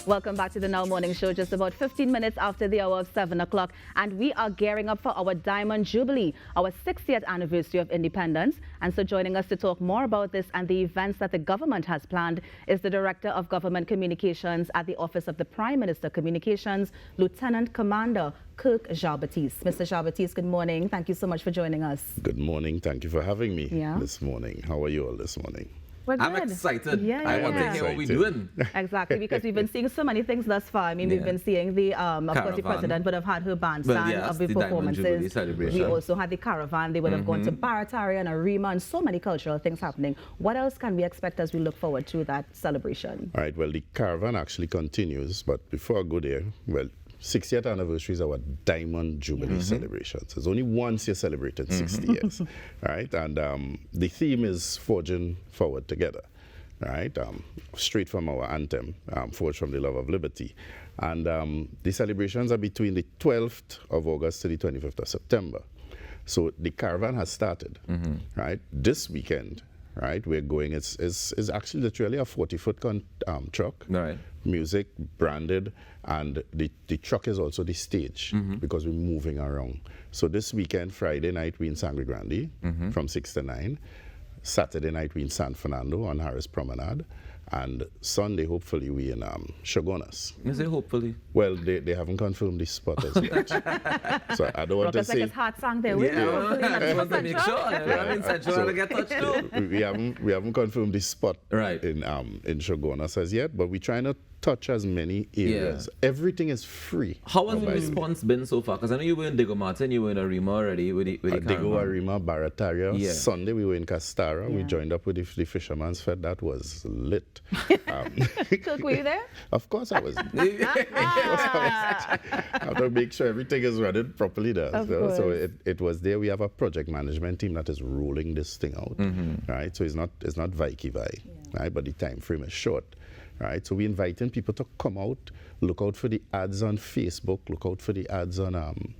Welcome back to the Now Morning Show, just about 15 minutes after the hour of 7 o'clock. And we are gearing up for our Diamond Jubilee, our 60th anniversary of independence. And so joining us to talk more about this and the events that the government has planned is the Director of Government Communications at the Office of the Prime Minister Communications, Lieutenant Commander Kirk Jean-Baptiste. Mr. Jean-Baptiste, good morning. Thank you so much for joining us. Good morning. Thank you for having me this morning. How are you all this morning? I'm excited. I want to hear what we're doing. Exactly, because we've been seeing so many things thus far. I mean, we've been seeing the, of course, the president would have had her bandstand of the performances. We also had the caravan. They would have gone to Barataria and Arima and so many cultural things happening. What else can we expect as we look forward to that celebration? All right, well, the caravan actually continues, but before I go there, well, 60th anniversary is our Diamond Jubilee celebrations. It's only once you celebrated 60 years, right? And the theme is forging forward together, right? Straight from our anthem, Forge from the Love of Liberty. And the celebrations are between the 12th of August to the 25th of September. So the caravan has started, right? This weekend, right, we're going, it's actually literally a 40-foot truck. Right. Music, branded, and the truck is also the stage because we're moving around. So this weekend, Friday night, we're in Sangre Grande from 6 to 9. Saturday night, we're in San Fernando on Harris Promenade. And Sunday, hopefully, we're in Shogunas. You say hopefully? Well, they haven't confirmed the spot as yet. So I don't want to say... Like it's hot song there. I just want to make sure. I'm in Central to get touched too. We haven't confirmed the spot right. in Shogunas as yet, but we're trying to touch as many areas. Everything is free. How has the response been so far? Because I know you were in Diego Martin, you were in Arima already with the Diego, Arima, Barataria. Sunday we were in Castara. We joined up with the Fisherman's Fed. That was lit. Kirk, were you there? Of course I was. I have to make sure everything is running properly there. So it was there. We have a project management team that is rolling this thing out. Right? So it's not Vaiki-Vai, right? But the time frame is short. Right, so we're inviting people to come out, look out for the ads on Facebook, look out for the ads on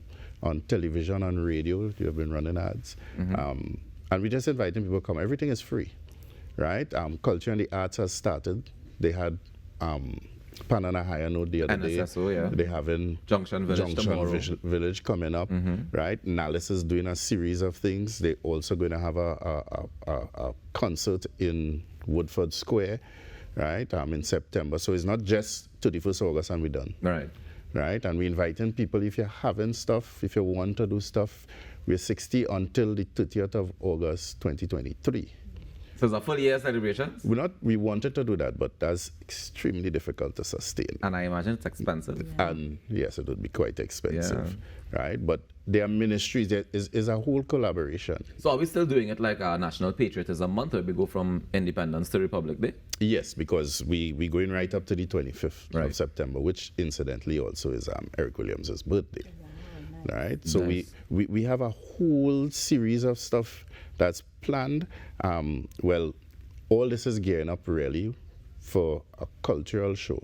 television, on radio. You have been running ads. And we're just inviting people to come. Everything is free, right? Culture and the arts has started. They had Panana Higher Note the other day. They're having Junction Village coming up, right? Nalis is doing a series of things. They're also going to have a concert in Woodford Square, right, in September. So it's not just to the 1st of August and we're done. Right. Right, and we're inviting people, if you're having stuff, if you want to do stuff, we're 60 until the 30th of August, 2023. So it's a full year celebration? We wanted to do that, but that's extremely difficult to sustain. And I imagine it's expensive. And yes, it would be quite expensive, right? But there are ministries, there is a whole collaboration. So are we still doing it like a National Patriotism Month, where we go from Independence to Republic Day? Yes, because we're going right up to the 25th of September, which incidentally also is Eric Williams' birthday. Right, so we have a whole series of stuff that's planned. Well, all this is gearing up really for a cultural show,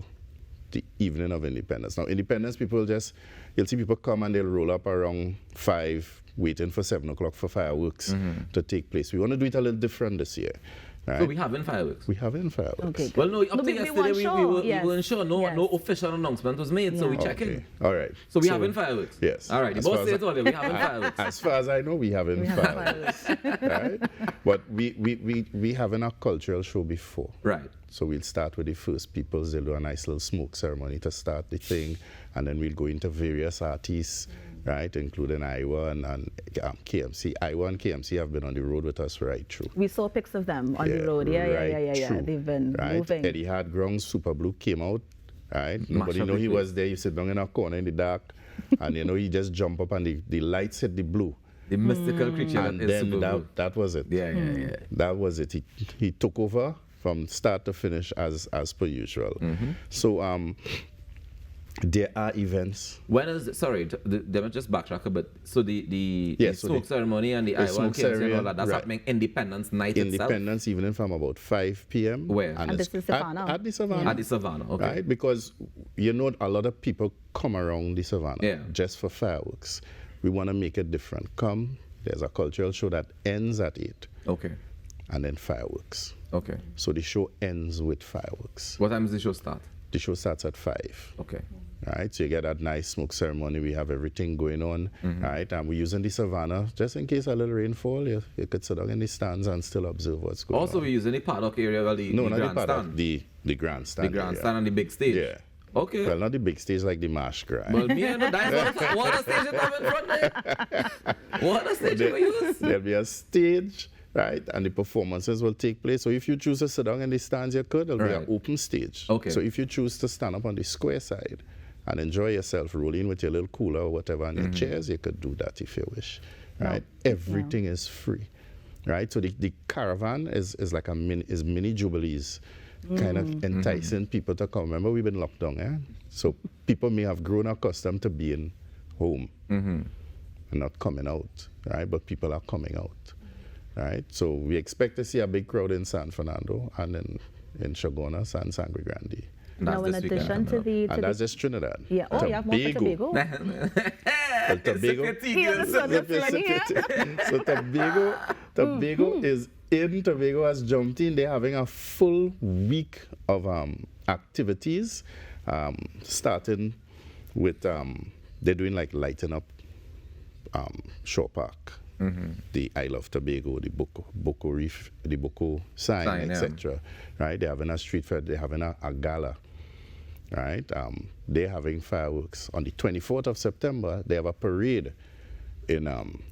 the evening of Independence. Now, Independence people you'll see people come and they'll roll up around 5, waiting for 7 o'clock for fireworks to take place. We want to do it a little different this year. Right? So we having fireworks? We having fireworks. Okay. Well, no, up to yesterday we weren't sure. No official announcement was made, so we check in. All right. So we having fireworks? Yes. All right. The boss said earlier, we having fireworks. As far as I know, we having fireworks. Right? But we having a cultural show before. Right. So we'll start with the first peoples. They'll do a nice little smoke ceremony to start the thing, and then we'll go into various artists, right, including Iowa and KMC. Iowa and KMC have been on the road with us right through. We saw pics of them on the road. Yeah. They've been moving. Eddie Hardground, Super Blue came out, right? Nobody knew he was there. He sit down in a corner in the dark, and he just jump up and the lights hit the blue. The mystical creature and that is then Super Blue. that was it. Yeah. That was it. He took over from start to finish as per usual. So there are events. When is sorry, let me just backtrack a bit. So the smoke ceremony and the Iowa Kings and all that's happening Independence night Independence evening from about 5 p.m. Where? And this is Savannah. At the Savannah. At the Savannah, okay. Right? Because a lot of people come around the Savannah just for fireworks. We want to make it different. There's a cultural show that ends at 8. Okay. And then fireworks. Okay. So the show ends with fireworks. What time does the show start? the show starts at 5. Okay. Right, so you get that nice smoke ceremony. We have everything going on, right? And we're using the savannah just in case a little rainfall. You could sit down in the stands and still observe what's going on. Also, we're using the paddock area, well, the not grandstand. the paddock, the grandstand. The grandstand and the big stage. Yeah. Okay. Well, not the big stage like the Marsh Grind. Well, me and that's what a stage you have in front there. What a stage you use. There'll be a stage, right? And the performances will take place. So if you choose to sit down in the stands, you could. There'll be an open stage. Okay. So if you choose to stand up on the square side and enjoy yourself rolling with your little cooler or whatever on your chairs, you could do that if you wish, right? Everything is free, right? So the caravan is like mini jubilees, kind of enticing people to come. Remember, we've been locked down, eh? So people may have grown accustomed to being home and not coming out, right? But people are coming out, right? So we expect to see a big crowd in San Fernando and in Shogunas and Sangre Grande. Now, in addition to the... And that's just Trinidad. Yeah. Oh, you have more for Tobago. Well, Tobago is in. Tobago has jumped in. They're having a full week of activities, starting with they're doing like lighting up Shore Park, the I Love Tobago, the Boko Reef, the Boko sign, etc. Right? They're having a street fair. They're having a gala. Right? They're having fireworks. On the 24th of September, they have a parade in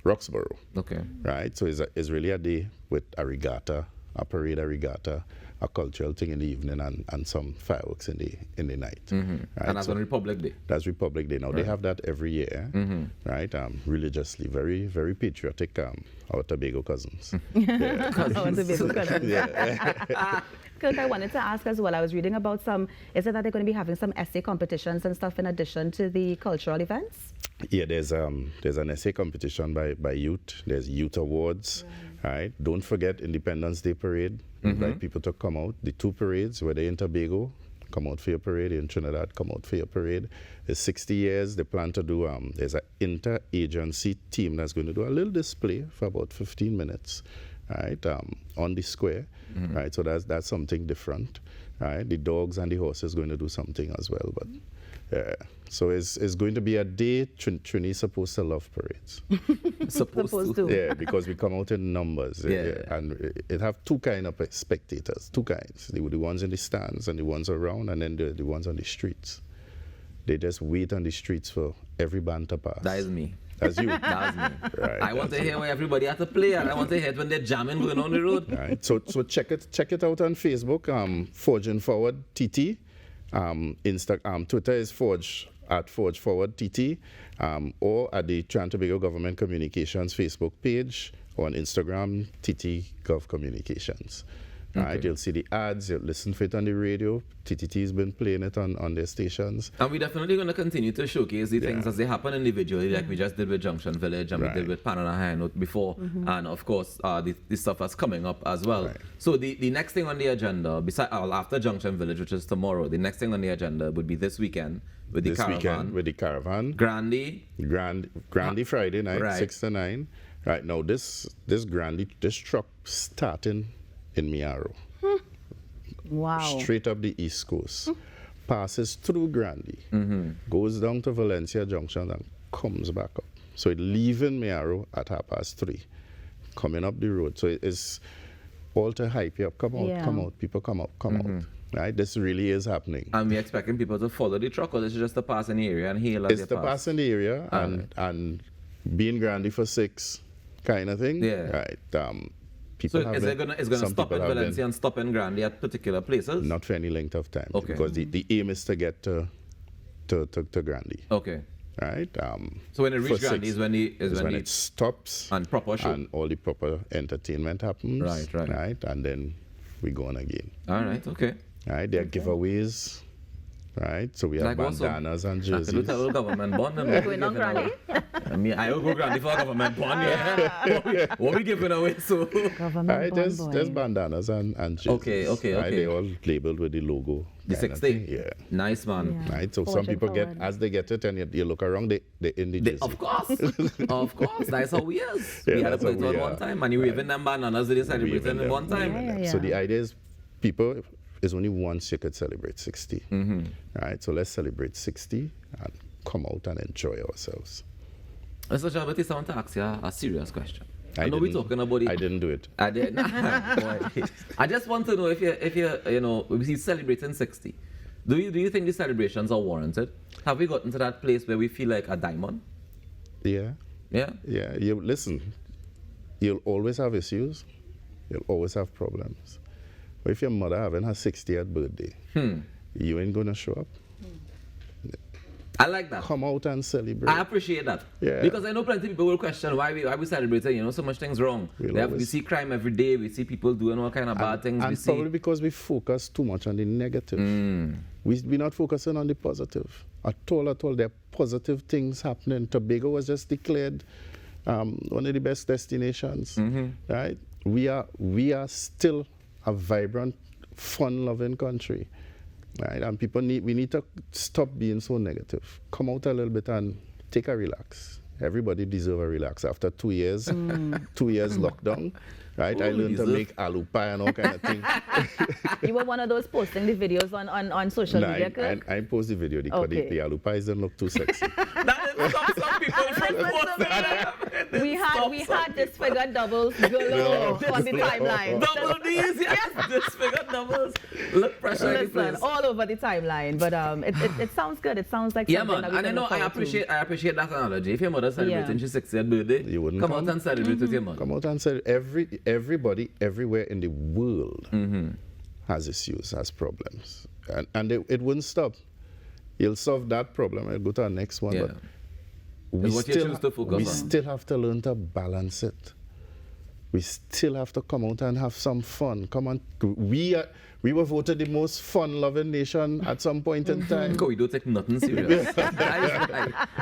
Roxborough. Okay. Right? So it's really a day with a regatta, a parade, a regatta, a cultural thing in the evening, and some fireworks in the night. Right? And that's on Republic Day. That's Republic Day. Now, they have that every year, right? Religiously, very, very patriotic, our Tobago cousins. Our Tobago cousins. Kirk, I wanted to ask as well, I was reading about is it that they're going to be having some essay competitions and stuff in addition to the cultural events? Yeah, there's an essay competition by youth. There's youth awards, right? Don't forget Independence Day parade. Invite people to come out. The 2 parades, whether in Tobago, come out for your parade. In Trinidad, come out for your parade. It's 60 years. They plan to do, there's an inter-agency team that's going to do a little display for about 15 minutes, right, on the square, right? So that's something different, right? The dogs and the horses going to do something as well, but so it's going to be a day Trini's supposed to love parades. supposed to. Yeah, because we come out in numbers. And it have 2 kind of spectators, 2 kinds. The ones in the stands and the ones around, and then the ones on the streets. They just wait on the streets for every band to pass. That is me. That's you. That's me. Right, I want to hear where everybody has to play, and I want to hear it when they're jamming going on the road. Right. So check it out on Facebook, Forging Forward TT. Twitter is Forge Forward TT, or at the Trinidad Government Communications Facebook page, or on Instagram, TT Gov Communications. Right, you'll see the ads, you'll listen for it on the radio. TTT's been playing it on their stations. And we're definitely going to continue to showcase the things as they happen individually, like we just did with Junction Village and we did with Panana High Note before. And of course, the stuff that's coming up as well. Right. So the next thing on the agenda, besides after Junction Village, which is tomorrow, the next thing on the agenda would be this weekend with the caravan. Grande Friday night, 6 to 9. Right, now this truck starting in Miaro. Wow. Straight up the East Coast. Passes through Grande, goes down to Valencia Junction and comes back up. So it leaving Miaro at 3:30, coming up the road. So it's all to hype you up. Come out, people come out. Right? This really is happening. And we're expecting people to follow the truck, or this is just to pass in the area and hail as they pass? It's to pass in the area and be in Grande for 6 kind of thing. Yeah. Right. So is it going to stop in Valencia and stop in Grande at particular places? Not for any length of time. Okay. Because the aim is to get to Grande. Okay. Right. So when it reaches Grande is when it stops and proper show and all the proper entertainment happens. Right. And then we go on again. All right. Okay. Right. There are giveaways. Right. So we have bandanas and jerseys. I could do a government bond. Going on Grande? I will go Grande for a government bond. Yeah. What we giving away? So. There's bandanas and jerseys. Okay. They all labeled with the logo. The 16. Yeah. Nice, man. Yeah. Right. So some people as they get it, and you look around, they're in the jersey. Of course. That's how we is. We had to play it one time, and you waving them bananas, they celebrating in one time. So the idea is people, there's only once you could celebrate 60. Right? So let's celebrate 60 and come out and enjoy ourselves. Mr. Jean-Baptiste, I want to ask you a serious question. I know we're talking about it. I didn't do it. I did. I just want to know if we're celebrating 60. Do you think the celebrations are warranted? Have we gotten to that place where we feel like a diamond? Yeah. Yeah? Yeah. Listen, you'll always have issues. You'll always have problems. But if your mother having her 60th birthday, you ain't going to show up. I like that. Come out and celebrate. I appreciate that. Yeah. Because I know plenty of people will question why we celebrating, so much things wrong. We see crime every day, we see people doing all kind of bad things. And probably because we focus too much on the negative. We're not focusing on the positive. At all. There are positive things happening. Tobago was just declared one of the best destinations. Right? We are still a vibrant, fun-loving country. Right? And we need to stop being so negative. Come out a little bit and take a relax. Everybody deserves a relax after 2 years, 2 years lockdown. Right? I learned to make aloo pie and all kind of things. You were one of those posting the videos on social media, Kirk? I post the video because the aloo pies don't look too sexy. That is some people from posting. We had disfigured doubles galore on the timeline. Double D's, yes, disfigured doubles. Look, pressure. Listen, all over the timeline. But it sounds good. It sounds like something man. That and I know I appreciate that analogy. If your mother's celebrating her 60th birthday, you wouldn't come out and celebrate with your mother. Come out and celebrate. Everybody, everywhere in the world has issues, has problems. And it wouldn't stop. You'll solve that problem and go to our next one. Yeah. But we still have to learn to balance it. We still have to come out and have some fun. Come on. We were voted the most fun-loving nation at some point in time. We don't take nothing serious.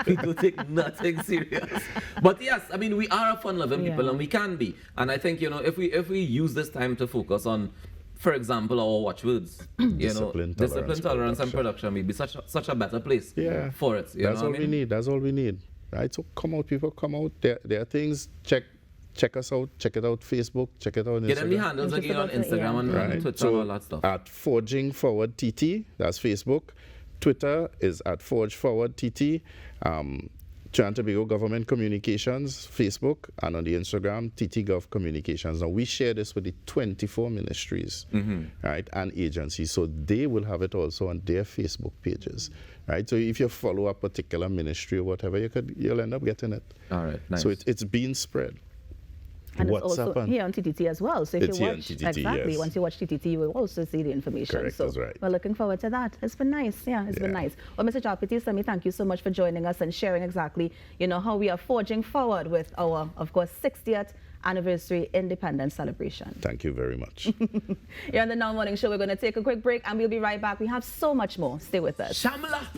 We don't take nothing serious. But yes, I mean, we are a fun-loving people, and we can be. And I think, if we use this time to focus on, for example, our watchwords, discipline, tolerance, and production, we'd be such a better place for it. That's all we need. That's all we need. Right? So come out, people, come out. There are things. Check us out. Check it out Facebook. Check it out on Instagram. Get them the handles again on Instagram and Twitter and all that stuff. At forging_TT, that's Facebook. Twitter is at forge_TT. Trinidad Tobago Government Communications, Facebook, and on the Instagram, TT Gov Communications. Now, we share this with the 24 ministries, right, and agencies, so they will have it also on their Facebook pages, right? So if you follow a particular ministry or whatever, you'll end up getting it. All right, nice. So it's being spread. And it's also here on TTT as well. So if you watch, TTT, once you watch TTT, you will also see the information. Correct, so that's right. we're looking forward to that. It's been nice. Yeah, it's been nice. Well, Mr. Jean-Baptiste, thank you so much for joining us and sharing exactly, how we are forging forward with our, of course, 60th anniversary independence celebration. Thank you very much. Here on the Now Morning Show, we're going to take a quick break and we'll be right back. We have so much more. Stay with us. Shamla!